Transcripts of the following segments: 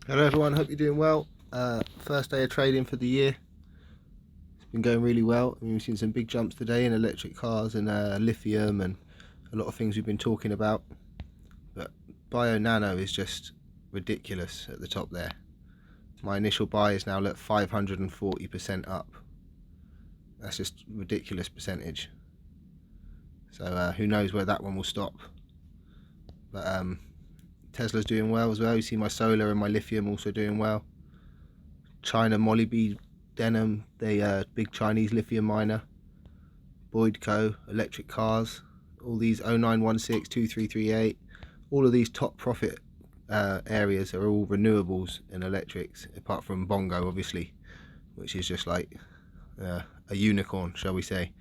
Hello everyone, hope you're doing well. First day of trading for the year. It's been going really well. I mean, we've seen some big jumps today in electric cars and lithium and a lot of things we've been talking about. But Bio Nano is just ridiculous at the top there. My initial buy is now at 540% up. That's just ridiculous percentage. So who knows where that one will stop. But Tesla's doing well as well. You see my solar and my lithium also doing well. China Molybdenum, Denham, they big Chinese lithium miner. Boydco, electric cars, all these 0916, 2338, all of these top profit areas are all renewables and electrics, apart from Bongo, obviously, which is just like a unicorn, shall we say.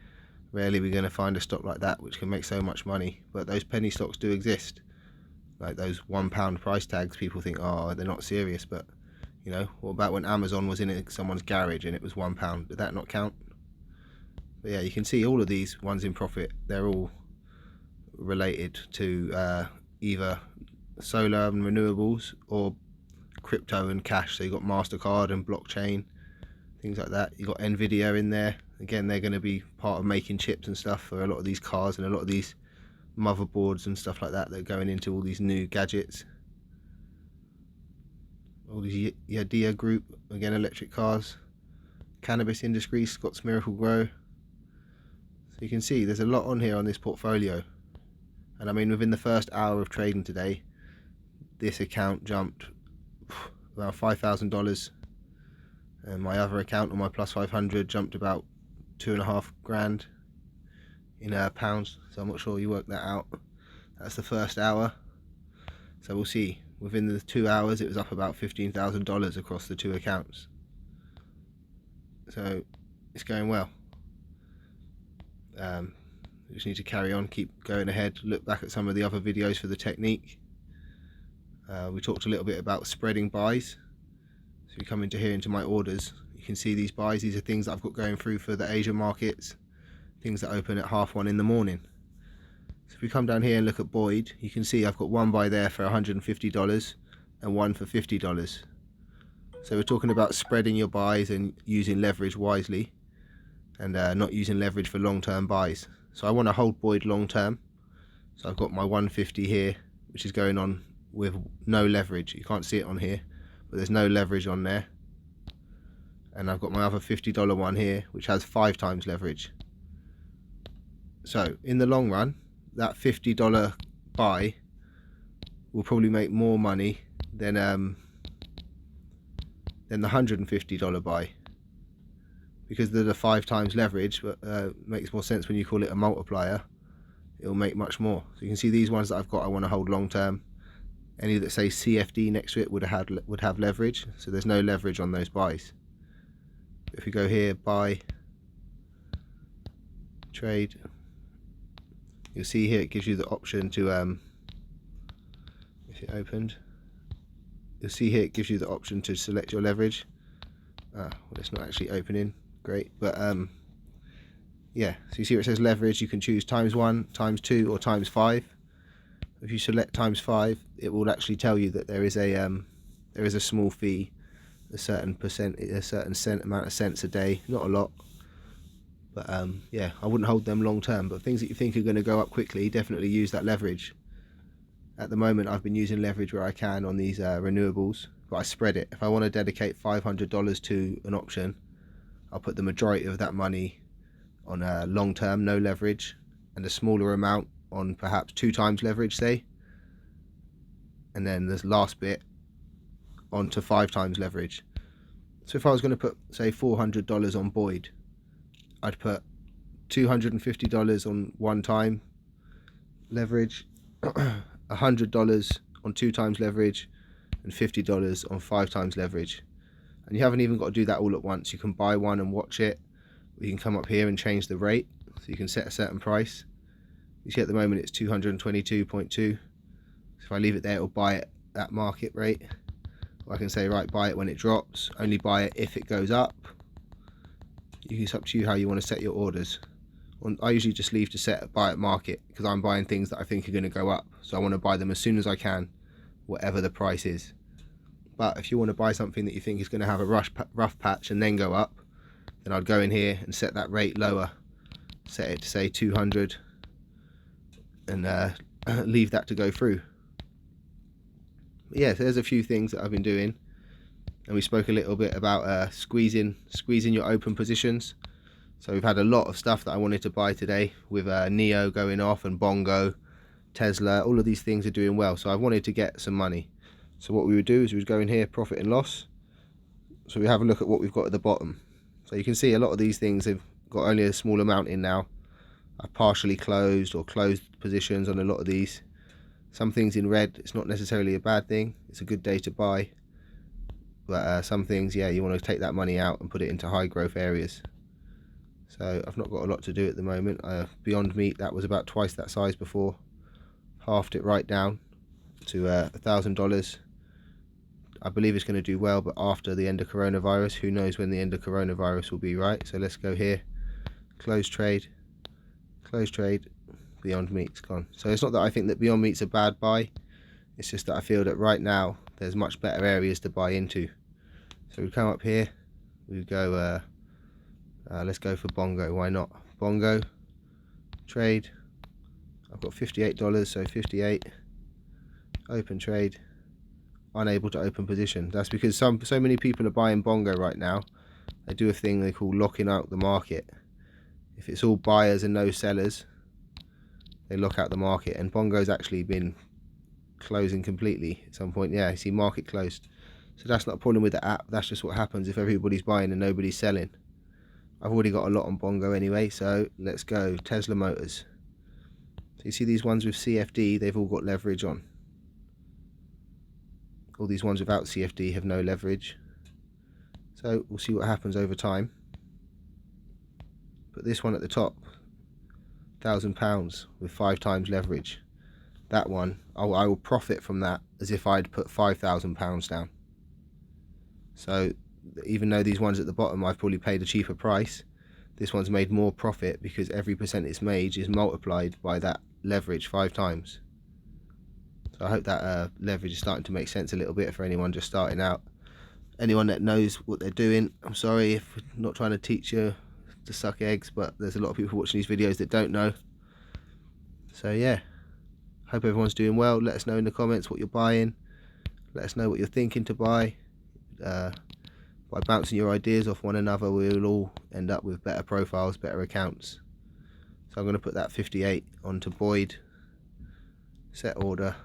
Rarely we're going to find a stock like that which can make so much money, but those penny stocks do exist. Like those £1 price tags, people think, oh, they're not serious, but you know, what about when Amazon was in someone's garage and it was £1? Did that not count? But yeah, you can see all of these ones in profit. They're all related to either solar and renewables or crypto and cash. So you got MasterCard and blockchain, things like that. You got Nvidia in there. Again, they're going to be part of making chips and stuff for a lot of these cars and a lot of these motherboards and stuff like that that are going into all these new gadgets. All these Yadia Group, again, electric cars. Cannabis industry, Scott's Miracle Grow. So you can see there's a lot on here on this portfolio. And I mean, within the first hour of trading today, this account jumped around $5,000, and my other account on my plus 500 jumped about 2.5 grand in pounds. So I'm not sure you work that out. That's the first hour. So we'll see. Within the 2 hours, it was up about $15,000 across the two accounts. So it's going well. We just need to carry on, keep going ahead, look back at some of the other videos for the technique. We talked a little bit about spreading buys. So you come into here into my orders, you can see these buys. These are things that I've got going through for the Asian markets, things that open at 1:30 in the morning. So if we come down here and look at Boyd, you can see I've got one buy there for $150 and one for $50. So we're talking about spreading your buys and using leverage wisely, and not using leverage for long-term buys. So I want to hold Boyd long-term. So I've got my 150 here, which is going on with no leverage. You can't see it on here, but there's no leverage on there. And I've got my other $50 one here, which has 5 times leverage. So in the long run, that $50 buy will probably make more money than the $150 buy, because the 5 times leverage makes more sense when you call it a multiplier. It'll make much more. So you can see these ones that I've got, I want to hold long term. Any that say CFD next to it would have leverage, so there's no leverage on those buys. If we go here, buy, trade, you'll see here it gives you the option to if it opened, you'll see here it gives you the option to select your leverage. Well, it's not actually opening, great, but yeah, so you see where it says leverage, you can choose ×1, ×2, or ×5. If you select ×5, it will actually tell you that there is a small fee, a certain amount of cents a day, not a lot, but yeah, I wouldn't hold them long term. But things that you think are going to go up quickly, definitely use that leverage. At the moment, I've been using leverage where I can on these renewables, but I spread it. If I want to dedicate $500 to an option, I'll put the majority of that money on long term, no leverage, and a smaller amount on perhaps 2 times leverage, say, and then the last bit onto 5 times leverage. So if I was going to put, say, $400 on Boyd, I'd put $250 on 1 time leverage, $100 on 2 times leverage, and $50 on 5 times leverage. And you haven't even got to do that all at once. You can buy one and watch it. You can come up here and change the rate, so you can set a certain price. You see at the moment it's 222.2. So if I leave it there, it'll buy it at market rate. Or I can say, right, buy it when it drops, only buy it if it goes up. It's up to you how you want to set your orders. I usually just leave to set buy at market, because I'm buying things that I think are going to go up, so I want to buy them as soon as I can, whatever the price is. But if you want to buy something that you think is going to have a rough patch and then go up, then I'd go in here and set that rate lower, set it to say 200, and leave that to go through. But yeah, so there's a few things that I've been doing, and we spoke a little bit about squeezing your open positions. So we've had a lot of stuff that I wanted to buy today, with NIO going off and Bongo, Tesla. All of these things are doing well, so I wanted to get some money. So what we would do is we would go in here, profit and loss. So we have a look at what we've got at the bottom. So you can see a lot of these things have got only a small amount in now. I've partially closed or closed positions on a lot of these. Some things in red, it's not necessarily a bad thing. It's a good day to buy. But some things, yeah, you want to take that money out and put it into high growth areas. So I've not got a lot to do at the moment. Beyond Meat, that was about twice that size before. Halved it right down to $1,000. I believe it's going to do well, but after the end of coronavirus, who knows when the end of coronavirus will be, right? So let's go here, close trade, Beyond Meat's gone. So it's not that I think that Beyond Meat's a bad buy, it's just that I feel that right now there's much better areas to buy into. So we come up here, we go, let's go for Bongo, why not? Bongo, trade, I've got $58, so 58, open trade. Unable to open position. That's because so many people are buying Bongo right now. They do a thing they call locking out the market. If it's all buyers and no sellers, they lock out the market, and Bongo's actually been closing completely at some point. Yeah, you see market closed. So that's not a problem with the app, that's just what happens if everybody's buying and nobody's selling. I've already got a lot on Bongo anyway, so let's go. Tesla Motors. So you see these ones with CFD, they've all got leverage on. All these ones without CFD have no leverage. So we'll see what happens over time. But this one at the top, £1,000 with 5 times leverage. That one, I will profit from that as if I'd put £5,000 down. So even though these ones at the bottom I've probably paid a cheaper price, this one's made more profit because every percent it's made is multiplied by that leverage 5 times. I hope that leverage is starting to make sense a little bit for anyone just starting out. Anyone that knows what they're doing, I'm sorry if I'm not trying to teach you to suck eggs, but there's a lot of people watching these videos that don't know. So yeah, hope everyone's doing well. Let us know in the comments what you're buying. Let us know what you're thinking to buy. By bouncing your ideas off one another, we'll all end up with better profiles, better accounts. So I'm going to put that 58 onto Boyd. Set order.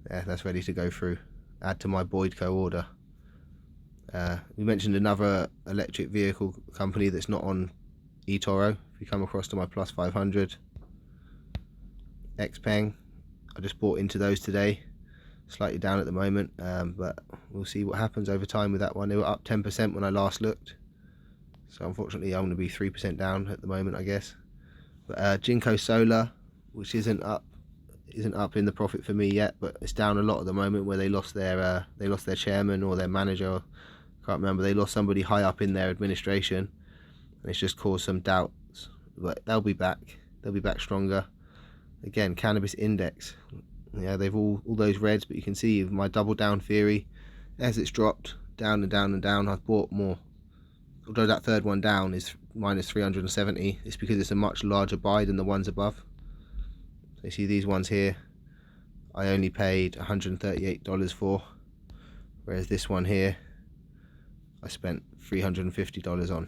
Yeah, that's ready to go through. Add to my Boydco order. We mentioned another electric vehicle company that's not on eToro. If you come across to my plus 500, Xpeng, I just bought into those today. Slightly down at the moment, but we'll see what happens over time with that one. They were up 10% when I last looked, so unfortunately I'm going to be 3% down at the moment, I guess. But Jinko Solar, which isn't up in the profit for me yet, but it's down a lot at the moment, where they lost their chairman or their manager. I can't remember. They lost somebody high up in their administration, and it's just caused some doubts. But they'll be back. They'll be back stronger. Again, cannabis index. Yeah, they've all those reds, but you can see my double down theory, as it's dropped down and down and down, I've bought more. Although that third one down is minus 370, it's because it's a much larger buy than the ones above. So you see these ones here, I only paid $138 for, whereas this one here, I spent $350 on.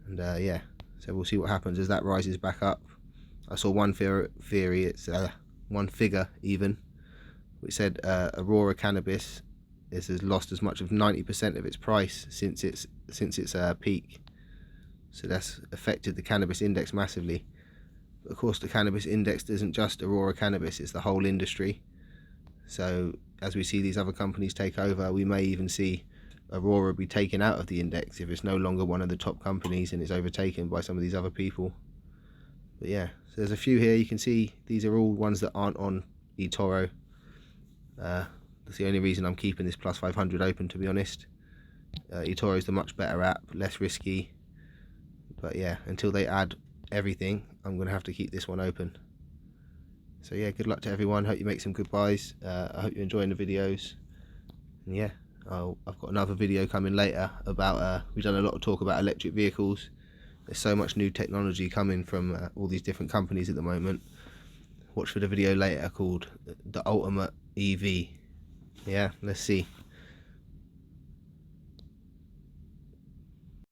And yeah, so we'll see what happens as that rises back up. I saw one theory, it's one figure even, which said Aurora Cannabis has lost as much as 90% of its price since its peak. So that's affected the cannabis index massively. But of course, the cannabis index isn't just Aurora Cannabis, it's the whole industry. So as we see these other companies take over, we may even see Aurora be taken out of the index if it's no longer one of the top companies and it's overtaken by some of these other people. But yeah, so there's a few here. You can see these are all ones that aren't on eToro. That's the only reason I'm keeping this plus 500 open, to be honest. eToro is the much better app, less risky. But yeah, until they add everything, I'm going to have to keep this one open. So yeah, good luck to everyone. Hope you make some good buys. I hope you're enjoying the videos. And yeah, I've got another video coming later about we've done a lot of talk about electric vehicles. There's so much new technology coming from all these different companies at the moment. Watch for the video later called The Ultimate EV. Yeah, let's see.